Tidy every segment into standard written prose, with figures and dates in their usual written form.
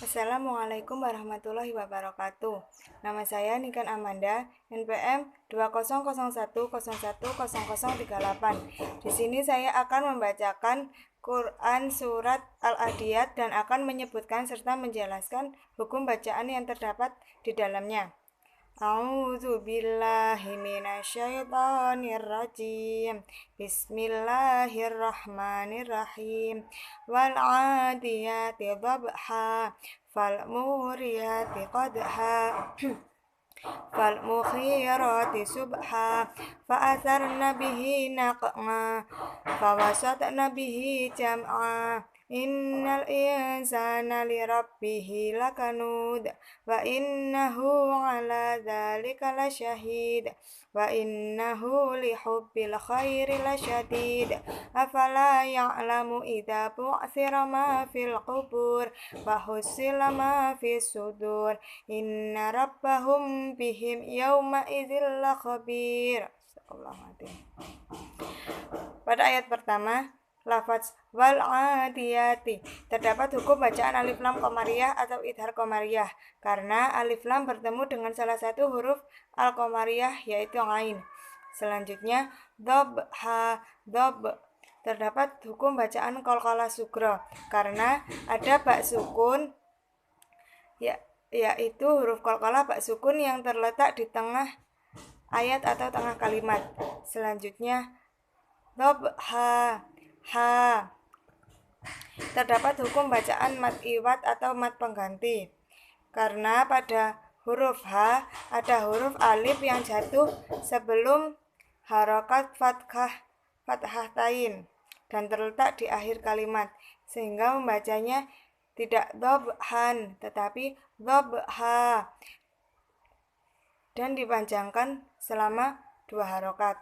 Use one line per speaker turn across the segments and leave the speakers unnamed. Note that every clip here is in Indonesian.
Assalamualaikum warahmatullahi wabarakatuh. Nama saya Niken Amanda, NPM 20010101038. Di sini saya akan membacakan Quran Surat Al-Adiyat dan akan menyebutkan serta menjelaskan hukum bacaan yang terdapat di dalamnya. A'udzu billahi minasyaitonir rajim. Bismillahirrahmanirrahim. Wal 'adiyati dhabha, fal muriyati qadha, fal mukhirati subha, fa atharna bihi naq'a, fa wasatna bihi jam'a. Innal insana lirabbihi lakanud, wa innahu ala dzalika lasyahid, wa innahu lihubbil khairi lasyadid. Afala ya'lamu idza bu'thira ma fil qubur wa husila ma fis sudur. Inna rabbahum bihim yawma idzil lakhabir. Pada ayat pertama, lafaz wal 'adiyati terdapat hukum bacaan alif lam qamariyah atau idhar qamariyah karena alif lam bertemu dengan salah satu huruf al qamariyah yaitu ain. Selanjutnya dhabha terdapat hukum bacaan qalqalah sugra karena ada bak sukun yaitu huruf qalqalah bak sukun yang terletak di tengah ayat atau tengah kalimat. Selanjutnya dhabha terdapat hukum bacaan mad iwad atau mad pengganti karena pada huruf H ada huruf alif yang jatuh sebelum harokat fathah tain dan terletak di akhir kalimat sehingga membacanya tidak dhabhan tetapi dhabha dan dipanjangkan selama 2 harokat.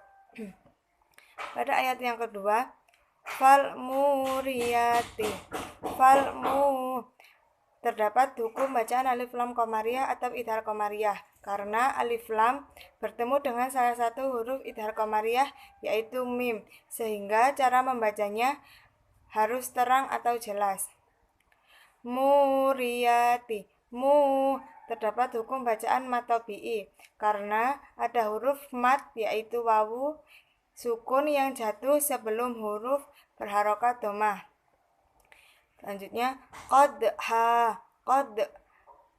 Pada ayat yang kedua, fal muriyati terdapat hukum bacaan alif lam qamariyah atau idhar qamariyah karena alif lam bertemu dengan salah satu huruf idhar qamariyah yaitu mim sehingga cara membacanya harus terang atau jelas. Muriyati terdapat hukum bacaan mad tabi'i karena ada huruf mad yaitu wawu sukun yang jatuh sebelum huruf berharokat dhammah. Selanjutnya qad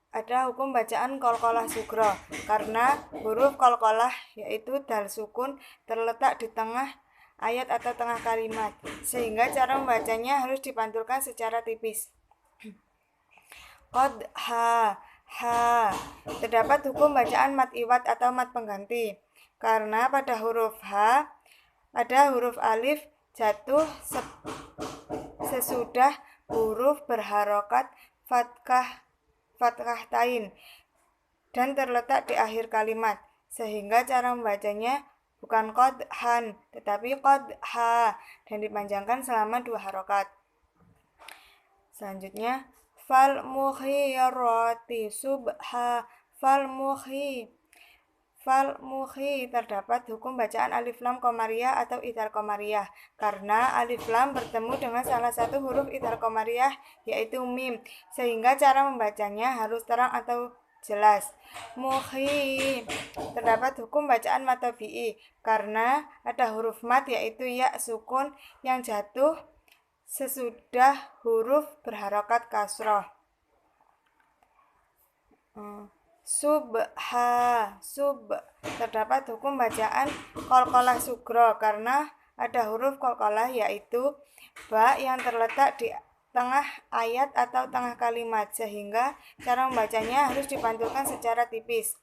ada hukum bacaan qalqalah sugra karena huruf qalqalah yaitu dal sukun terletak di tengah ayat atau tengah kalimat sehingga cara membacanya harus dipantulkan secara tipis. Qad terdapat hukum bacaan mad iwad atau mad pengganti karena pada huruf H ada huruf alif jatuh sesudah huruf berharokat fathah tain dan terletak di akhir kalimat sehingga cara membacanya bukan qadhan tetapi qadha dan dipanjangkan selama 2 harokat. Selanjutnya fal mukhirati subha, fal mukhi terdapat hukum bacaan alif lam qamariyah atau idhar qamariyah karena alif lam bertemu dengan salah satu huruf idhar qamariyah yaitu mim sehingga cara membacanya harus terang atau jelas. Mukhi terdapat hukum bacaan mad tabi'i karena ada huruf mad yaitu ya sukun yang jatuh sesudah huruf berharokat kasroh. Terdapat hukum bacaan qalqalah sugra karena ada huruf qalqalah yaitu ba yang terletak di tengah ayat atau tengah kalimat sehingga cara membacanya harus dipantulkan secara tipis.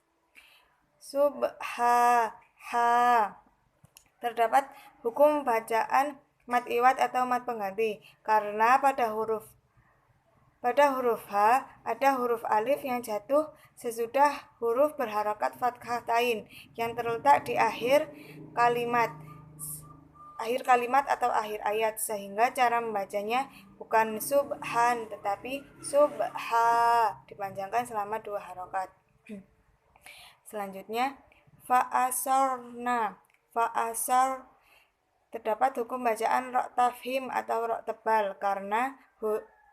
Terdapat hukum bacaan mad iwad atau mad pengganti karena pada huruf H ada huruf alif yang jatuh sesudah huruf berharokat fathah tain yang terletak di akhir kalimat atau akhir ayat sehingga cara membacanya bukan subhan tetapi subha dipanjangkan selama 2 harokat. Selanjutnya fa'asar terdapat hukum bacaan ra tafhim atau ra tebal karena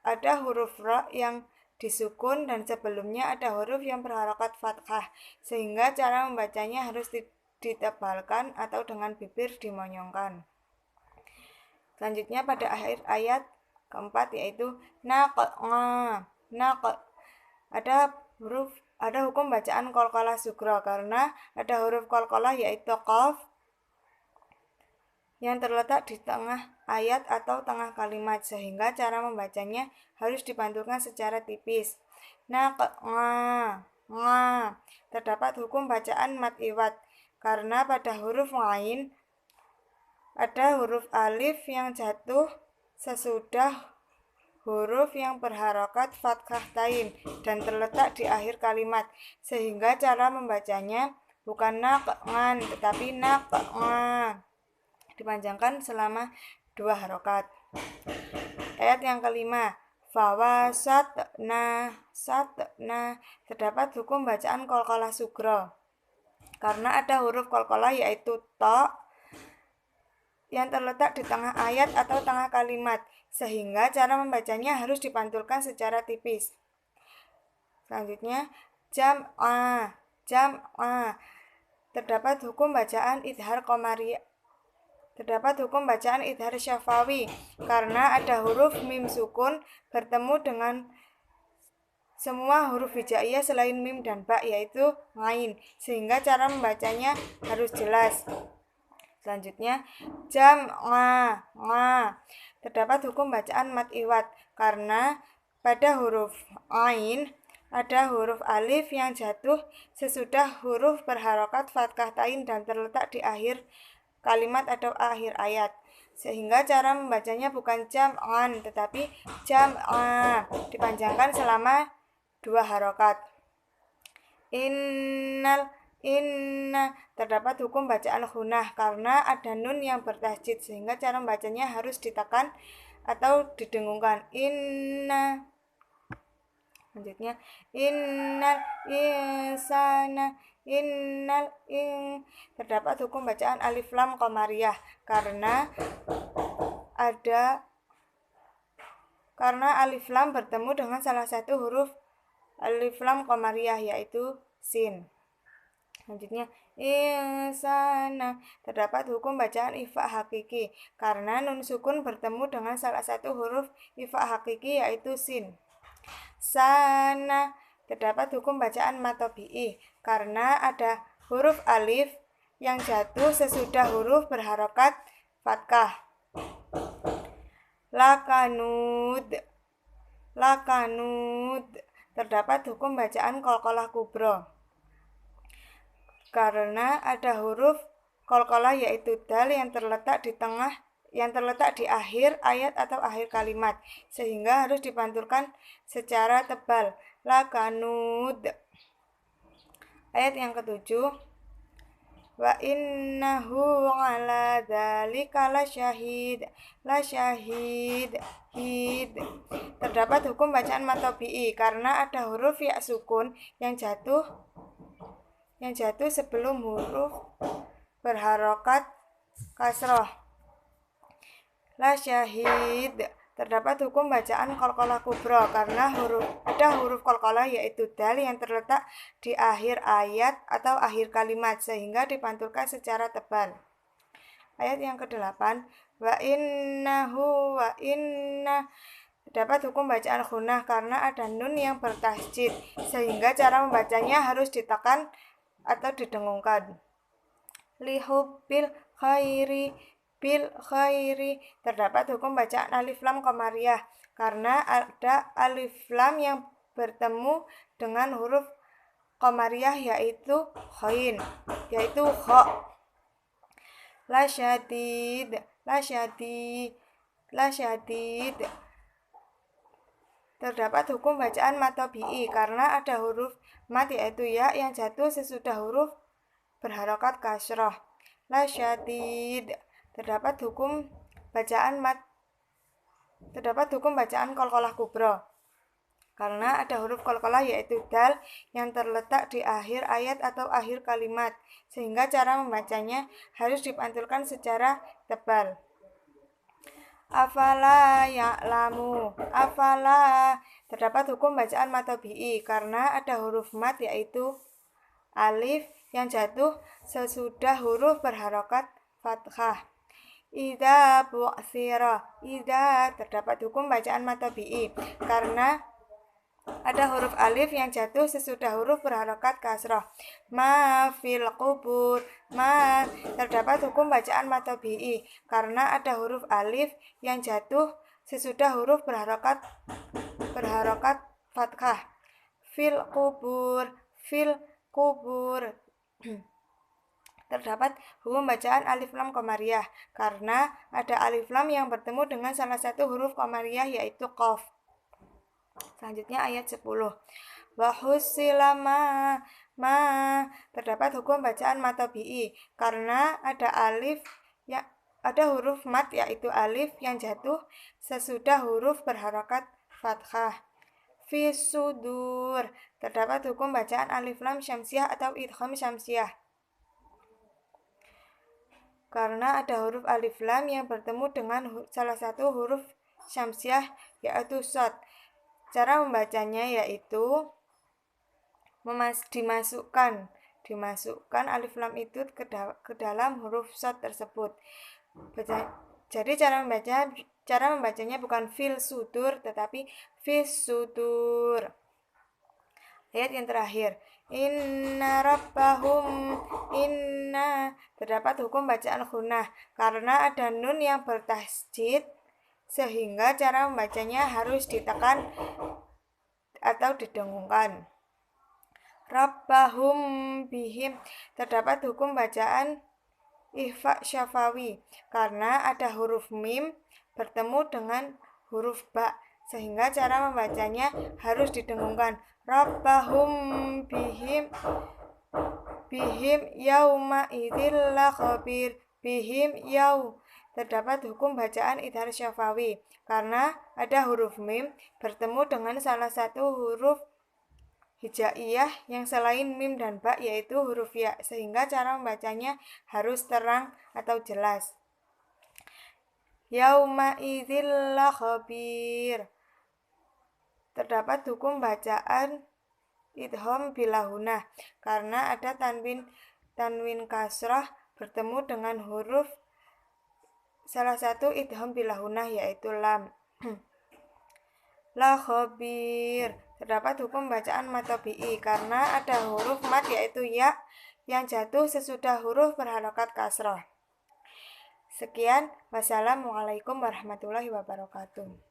ada huruf ra yang disukun dan sebelumnya ada huruf yang berharokat fathah, sehingga cara membacanya harus ditebalkan atau dengan bibir dimonyongkan. Selanjutnya pada akhir ayat keempat yaitu ada hukum bacaan qalqalah sughra karena ada huruf qalqalah yaitu qaf yang terletak di tengah ayat atau tengah kalimat, sehingga cara membacanya harus dipantulkan secara tipis. Terdapat hukum bacaan mad iwad karena pada huruf ghain ada huruf alif yang jatuh sesudah huruf yang berharokat fathah tain dan terletak di akhir kalimat, sehingga cara membacanya bukan naq'an tetapi naq'a, dipanjangkan selama 2 harokat. Ayat yang kelima, fawasatna terdapat hukum bacaan qalqalah sughra karena ada huruf qalqalah yaitu ta yang terletak di tengah ayat atau tengah kalimat, sehingga cara membacanya harus dipantulkan secara tipis. Selanjutnya, jam'a terdapat hukum bacaan idhar qamariyah. Terdapat hukum bacaan idhar syafawi karena ada huruf mim sukun bertemu dengan semua huruf hijaiyah selain mim dan ba yaitu ghain, sehingga cara membacanya harus jelas. Selanjutnya, jam'a terdapat hukum bacaan mad iwad karena pada huruf ain ada huruf alif yang jatuh sesudah huruf berharokat fathah tain dan terletak di akhir kalimat atau akhir ayat, sehingga cara membacanya bukan jam'an tetapi jam'a, dipanjangkan selama 2 harokat. Inna terdapat hukum bacaan ghunah karena ada nun yang bertasjid, sehingga cara membacanya harus ditekan atau didengungkan. Inna. Selanjutnya, innal insana terdapat hukum bacaan alif lam qamariyah karena alif lam bertemu dengan salah satu huruf alif lam qamariyah yaitu sin. Selanjutnya, insana terdapat hukum bacaan ifa hakiki karena nun sukun bertemu dengan salah satu huruf ifa hakiki yaitu sin. Sana terdapat hukum bacaan mad tabi'i karena ada huruf alif yang jatuh sesudah huruf berharokat fathah. Lakanud terdapat hukum bacaan qalqalah kubra karena ada huruf qalqalah yaitu dal yang terletak di akhir ayat atau akhir kalimat, sehingga harus dipantulkan secara tebal. Lakanud. Ayat yang ketujuh, wa innahu ala dzalika lasyahid. Terdapat hukum bacaan mad tabi'i karena ada huruf ya sukun yang jatuh sebelum huruf berharokat kasroh. Lasyahid terdapat hukum bacaan qalqalah kubra karena ada huruf qalqalah yaitu dal yang terletak di akhir ayat atau akhir kalimat, sehingga dipantulkan secara tebal. Ayat yang ke-8, wa inna terdapat hukum bacaan ghunah karena ada nun yang bertasjid, sehingga cara membacanya harus ditekan atau didengungkan. Lihubbil khairi terdapat hukum bacaan alif lam qamariyah karena ada alif lam yang bertemu dengan huruf qamariyah yaitu ghain, yaitu kha. Lasyadid terdapat hukum bacaan mad tabi'i karena ada huruf mad yaitu ya yang jatuh sesudah huruf berharokat kasrah. Lasyadid terdapat hukum bacaan qalqalah kubra karena ada huruf qalqalah yaitu dal yang terletak di akhir ayat atau akhir kalimat, sehingga cara membacanya harus dipantulkan secara tebal. Afala ya'lamu. Afala. Terdapat hukum bacaan mad tabi'i karena ada huruf mat yaitu alif yang jatuh sesudah huruf berharokat fathah. Idza bu'thira. Idza terdapat hukum bacaan mad tabi'i karena ada huruf alif yang jatuh sesudah huruf berharokat kasrah. Ma fil qubur. Ma terdapat hukum bacaan mad tabi'i karena ada huruf alif yang jatuh sesudah huruf berharokat fathah. Fil qubur. Fil qubur. Terdapat hukum bacaan alif lam qamariyah karena ada alif lam yang bertemu dengan salah satu huruf qamariyah yaitu qaf. Selanjutnya ayat 10. Wa hussila ma terdapat hukum bacaan mad tabi'i karena ada huruf mat yaitu alif yang jatuh sesudah huruf berharokat fathah. Fi sudur terdapat hukum bacaan alif lam syamsiah atau idgham syamsiah karena ada huruf alif lam yang bertemu dengan salah satu huruf syamsiah yaitu shad. Cara membacanya yaitu dimasukkan alif lam itu ke dalam huruf shad tersebut. Jadi cara membacanya bukan fil sudur tetapi fis sudur. Ayat yang terakhir. Inna rabbahum. Inna terdapat hukum bacaan gunnah karena ada nun yang bertasydid sehingga cara membacanya harus ditekan atau didengungkan. Rabbahum bihim terdapat hukum bacaan ikhfa syafawi karena ada huruf mim bertemu dengan huruf ba sehingga cara membacanya harus didengungkan. Rabbahum bihim yauma idzil khabir. Bihim yau terdapat hukum bacaan idhar syafawi karena ada huruf mim bertemu dengan salah satu huruf hijaiyah yang selain mim dan ba yaitu huruf ya sehingga cara membacanya harus terang atau jelas. Yauma idzil khabir terdapat hukum bacaan idgham bilahunah karena ada tanwin kasrah bertemu dengan huruf salah satu idgham bilahunah yaitu lam. La khabir terdapat hukum bacaan mad tabi'i karena ada huruf mad yaitu ya yang jatuh sesudah huruf berharokat kasrah. Sekian, wassalamualaikum warahmatullahi wabarakatuh.